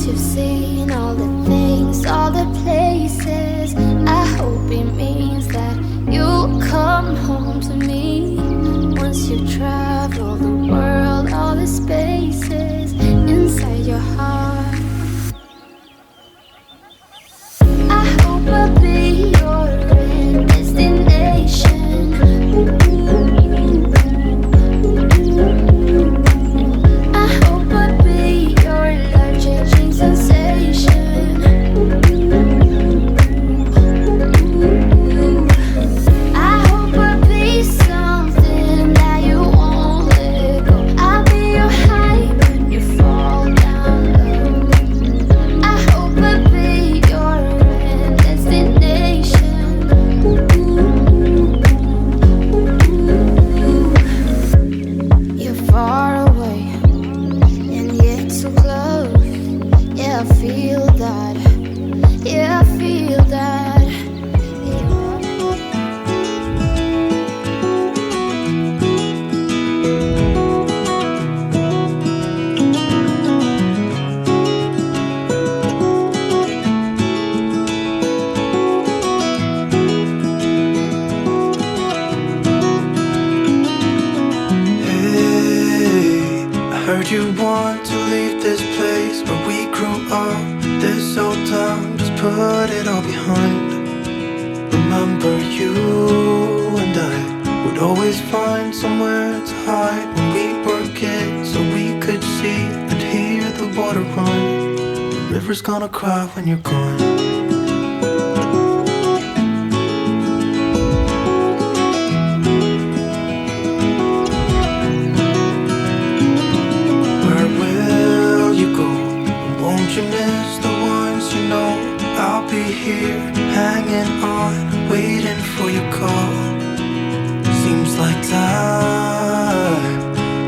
once you've seen all the things, all the places, I hope it means that you'll come home to me. Once you've traveled the world, all the spaces inside your heart, I hope I'll be your end destination. I hope I'll be your life-changing sensation. I hope I'll be something that you won't let go. I'll be your high when you fall down low. I hope I'll be your end destination. You're far away and yet so close. Yeah, I feel that. Yeah, I feel that. Hey, I heard you want to leave this place where we grew up. This old town, just put it all behind. Remember you and I would always find somewhere to hide when we were kids, so we could see and hear the water run. The river's gonna cry when you're gone. Where will you go? Won't you miss the ones you know? I'll be here, hanging on, waiting for your call. Seems like time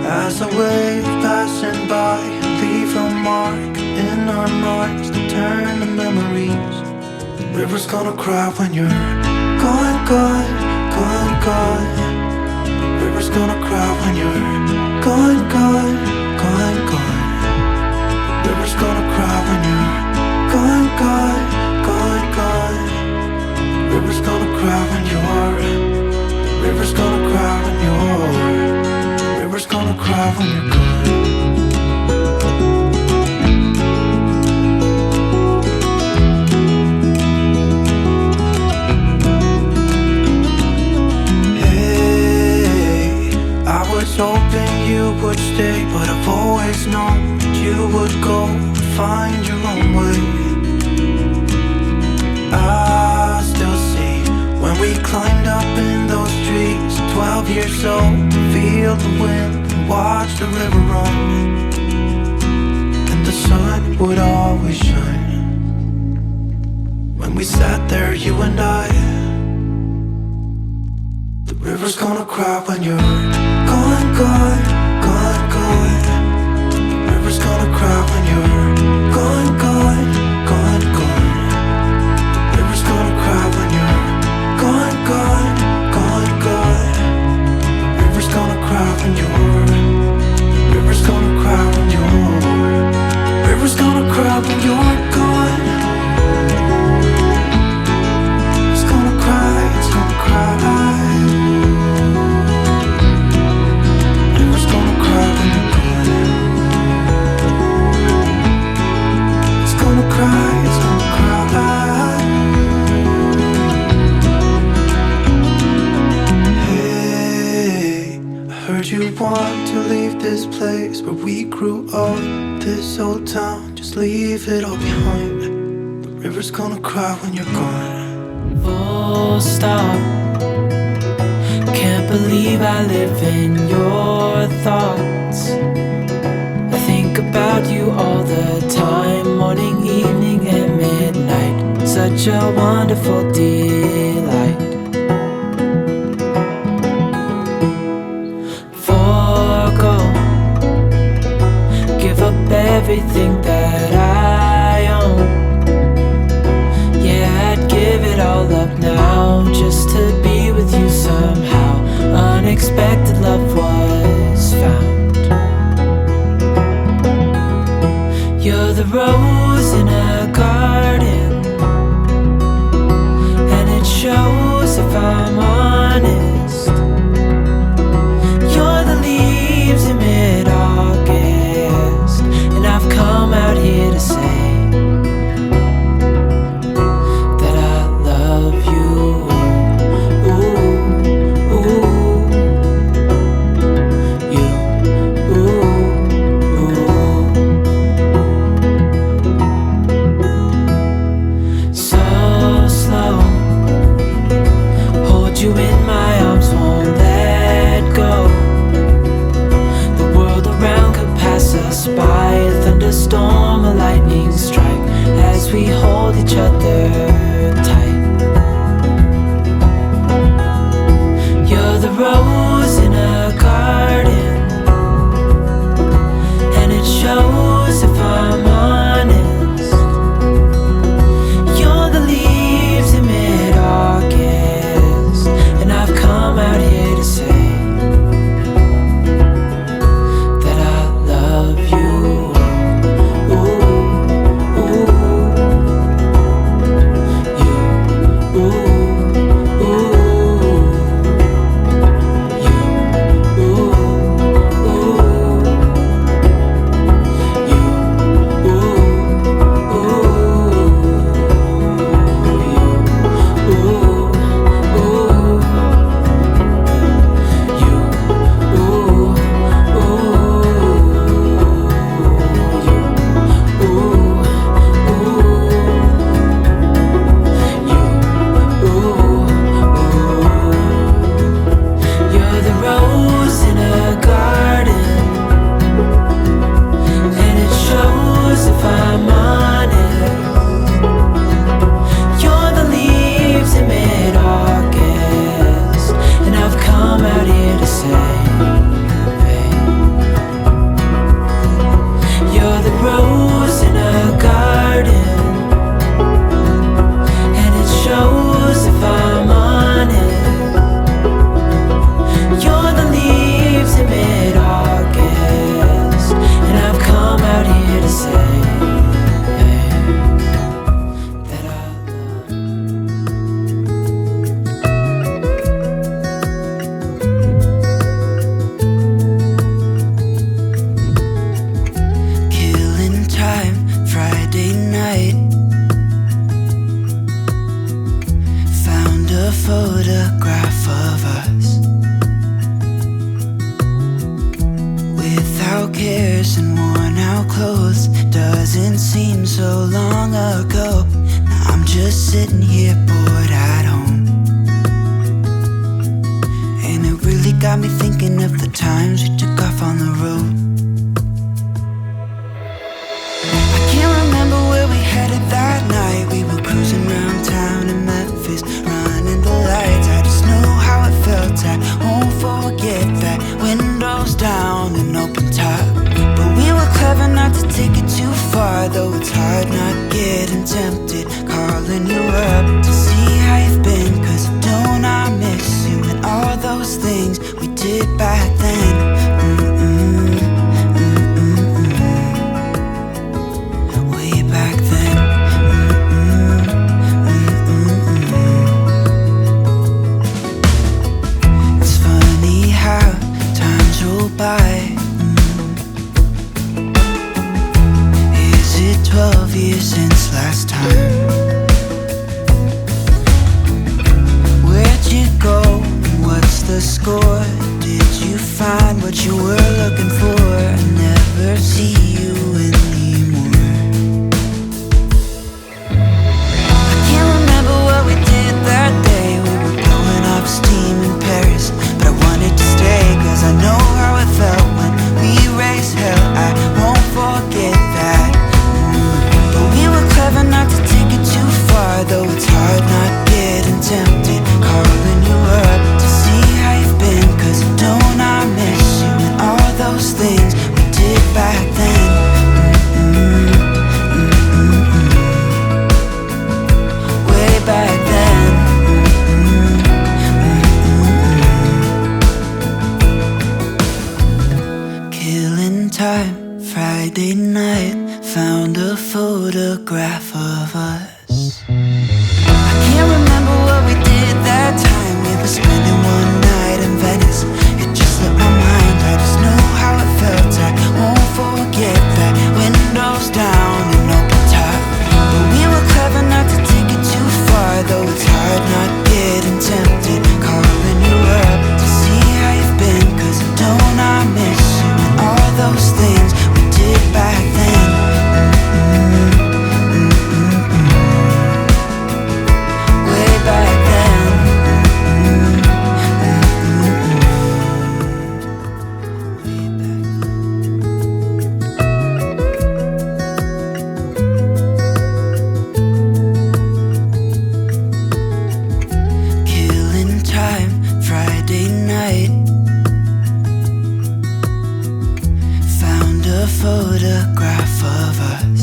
as a wave passing by, leave a mark in our minds that turn to memories. The river's gonna cry when you're gone, gone, gone, gone. The river's gonna cry when you're gone, gone, gone, gone. The river's gonna cry when you're gone, gone, gone, gone. The river's gonna cry when you're. River's gonna cry when you're. River's gonna cry when you're gone. Hey, I was hoping you would stay, but I've always known that you would go and find your own way. I still see when we climbed up in those trees, 12 years old, to feel the wind and watch the river run. And the sun would always shine when we sat there, you and I. The river's gonna cry when you're gone, gone, gone, gone. The river's gonna cry when you're gone, gone, gone, gone. The river's gonna cry when you're gone, gone, gone, gone. The river's gonna cry when you're. The river's gonna cry when you're. The river's gonna cry when you're gone. It's gonna cry, it's gonna cry. The river's gonna cry when you're gone. It's gonna cry, it's gonna cry. Hey, I heard you want to leave this place where we grew up. This old town, just leave it all behind. The river's gonna cry when you're gone. Full stop. Can't believe I live in your thoughts. I think about you all the time, morning, evening, and midnight. Such a wonderful delight. Forgo, give up everything that I own. Yeah, I'd give it all up now just to be with you somehow. Unexpected love was found. You're the rose cares and worn out clothes. Doesn't seem so long ago. Now I'm just sitting here bored at home. And it really got me thinking of the times we took off on the road. I can't remember where we headed that night. We were cruising around town in Memphis, running the lights. I just know how it felt. I won't forget that. Windows down and open top. But we were clever not to take it too far, though it's hard not getting tempted. Calling you up to see how you've been, 'cause don't I miss you and all those things we did back then. Way back then. It's funny how times roll by. Is it 12 years since last time? Where'd you go and what's the score? Did you find what you were looking for? I never see you anymore. I can't remember what we did that day. We were blowing off steam in Paris, but I wanted to stay, 'cause I know how it felt when we raised hell. I won't forget that. But we were clever not to take it too far, though it's hard not getting tempted. Calling you up to see how you've been, 'cause don't I miss you and all those things we did back then. Way back then. Killing time, Friday night. Found a photograph of us. I can't remember what we did that time. We were spending one night in Venice. It just slipped my mind. I just know how it felt. I won't forget that. Windows down and open top. But we were clever not to take it too far, though it's hard not getting tempted. Calling you up to see how you've been, 'cause don't I miss you and all those things we did back then. Way back then. Way back then. Killing time, Friday night. Found a photograph of us.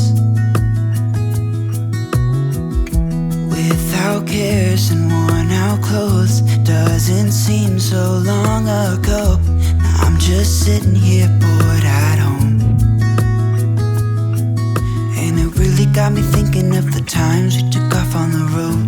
Without cares and worn out clothes. Doesn't seem so long ago. Now I'm just sitting here bored at home. And it really got me thinking of the times we took off on the road.